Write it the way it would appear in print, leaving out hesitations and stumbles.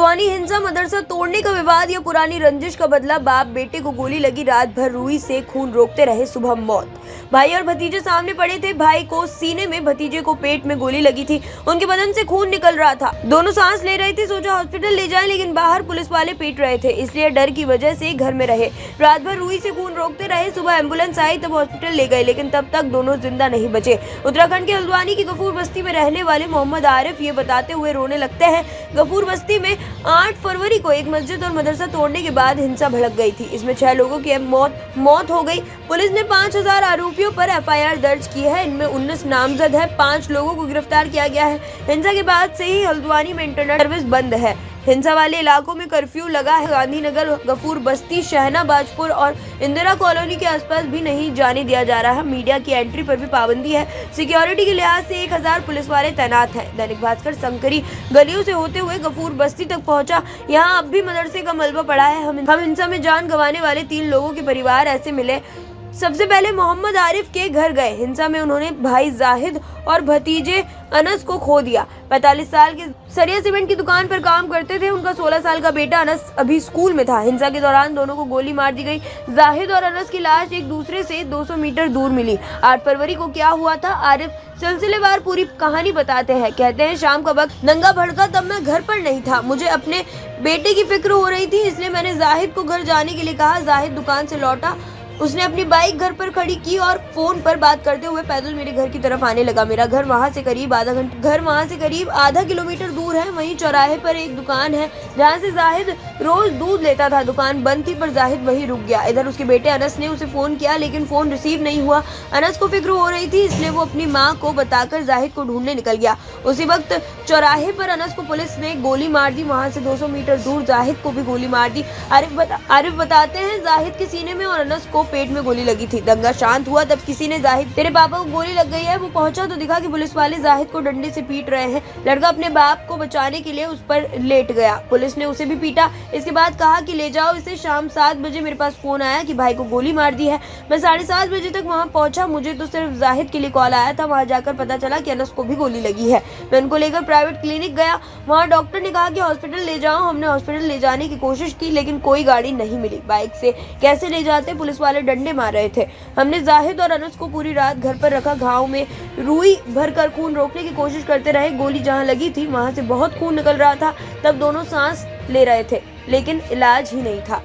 हल्द्वानी हिंसा, मदरसा तोड़ने का विवाद या पुरानी रंजिश का बदला। बाप बेटे को गोली लगी, रात भर रुई से खून रोकते रहे, सुबह मौत। भाई और भतीजे सामने पड़े थे। भाई को सीने में, भतीजे को पेट में गोली लगी थी। उनके बदन से खून निकल रहा था। दोनों सांस ले रहे थे। सोचा हॉस्पिटल ले जाएं, लेकिन बाहर पुलिस वाले पीट रहे थे, इसलिए डर की वजह से घर में रहे। रात भर रुई से खून रोकते रहे। सुबह एम्बुलेंस आई, तब हॉस्पिटल ले गए, लेकिन तब तक दोनों जिंदा नहीं बचे। उत्तराखंड के हल्द्वानी की गफूर बस्ती में रहने वाले मोहम्मद आरिफ ये बताते हुए रोने लगते हैं। गफूर बस्ती में 8 फरवरी को एक मस्जिद और मदरसा तोड़ने के बाद हिंसा भड़क गई थी। इसमें 6 लोगों की मौत हो गई। पुलिस ने 5000 आरोपियों पर एफआईआर दर्ज की है। इनमें 19 नामजद है। 5 लोगों को गिरफ्तार किया गया है। हिंसा के बाद से ही हल्द्वानी में इंटरनेट सर्विस बंद है। हिंसा वाले इलाकों में कर्फ्यू लगा है। गांधीनगर, गफूर बस्ती, शहना बाजपुर और इंदिरा कॉलोनी के आसपास भी नहीं जाने दिया जा रहा है। मीडिया की एंट्री पर भी पाबंदी है। सिक्योरिटी के लिहाज से 1000 पुलिस वाले तैनात हैं। दैनिक भास्कर संकरी गलियों से होते हुए गफूर बस्ती तक पहुंचा। यहाँ अब भी मदरसे का मलबा पड़ा है। हम हिंसा में जान गंवाने वाले 3 लोगों के परिवार ऐसे मिले। सबसे पहले मोहम्मद आरिफ के घर गए। हिंसा में उन्होंने भाई जाहिद और भतीजे अनस को खो दिया। 45 साल के सरिया सीमेंट की दुकान पर काम करते थे। उनका 16 साल का बेटा अनस अभी स्कूल में था। हिंसा के दौरान दोनों को गोली मार दी गई। जाहिद और अनस की लाश एक दूसरे से 200 मीटर दूर मिली। 8 फरवरी को क्या हुआ था, आरिफ सिलसिलेवार पूरी कहानी बताते हैं। कहते हैं, शाम का वक्त दंगा भड़का, तब मैं घर पर नहीं था। मुझे अपने बेटे की फिक्र हो रही थी, इसलिए मैंने जाहिद को घर जाने के लिए कहा। जाहिद दुकान से लौटा। उसने अपनी बाइक घर पर खड़ी की और फोन पर बात करते हुए पैदल मेरे घर की तरफ आने लगा। मेरा घर वहां से करीब आधा किलोमीटर दूर है। वहीं चौराहे पर एक दुकान है जहां से जाहिद रोज दूध लेता था। दुकान बंद थी, पर जाहिद वहीं रुक गया। इधर उसके बेटे अनस ने उसे फोन किया, लेकिन फोन रिसीव नहीं हुआ। अनस को फिक्र हो रही थी, इसलिए वो अपनी माँ को बताकर जाहिद को ढूंढने निकल गया। उसी वक्त चौराहे पर अनस को पुलिस ने गोली मार दी। वहां से 200 मीटर दूर जाहिद को भी गोली मार दी। आरिफ बताते हैं, जाहिद के सीने में और अनस को पेट में गोली लगी थी। दंगा शांत हुआ, तब किसी ने जाहिद, तेरे पापा को गोली लग गई है। वो पहुंचा तो दिखा कि पुलिस वाले जाहिद को डंडे से पीट रहे हैं। लड़का अपने बाप को बचाने के लिए उस पर लेट गया। पुलिस ने उसे भी पीटा। इसके बाद कहा कि ले जाओ इसे। शाम 7 बजे मेरे पास फोन आया कि भाई को गोली मार दी है। मैं 7:30 बजे तक वहां पहुंचा। मुझे तो सिर्फ जाहिद के लिए कॉल आया था। वहां जाकर पता चला कि अनस को भी गोली लगी है। मैं उनको लेकर प्राइवेट क्लिनिक गया। वहां डॉक्टर ने कहा कि हॉस्पिटल ले जाओ। हमने हॉस्पिटल ले जाने की कोशिश की, लेकिन कोई गाड़ी नहीं मिली। बाइक से कैसे ले जाते, पुलिस वाले डंडे मार रहे थे। हमने जाहिद और अनस को पूरी रात घर पर रखा। घाव में रुई भरकर खून रोकने की कोशिश करते रहे। गोली जहां लगी थी वहां से बहुत खून निकल रहा था। तब दोनों सांस ले रहे थे, लेकिन इलाज ही नहीं था।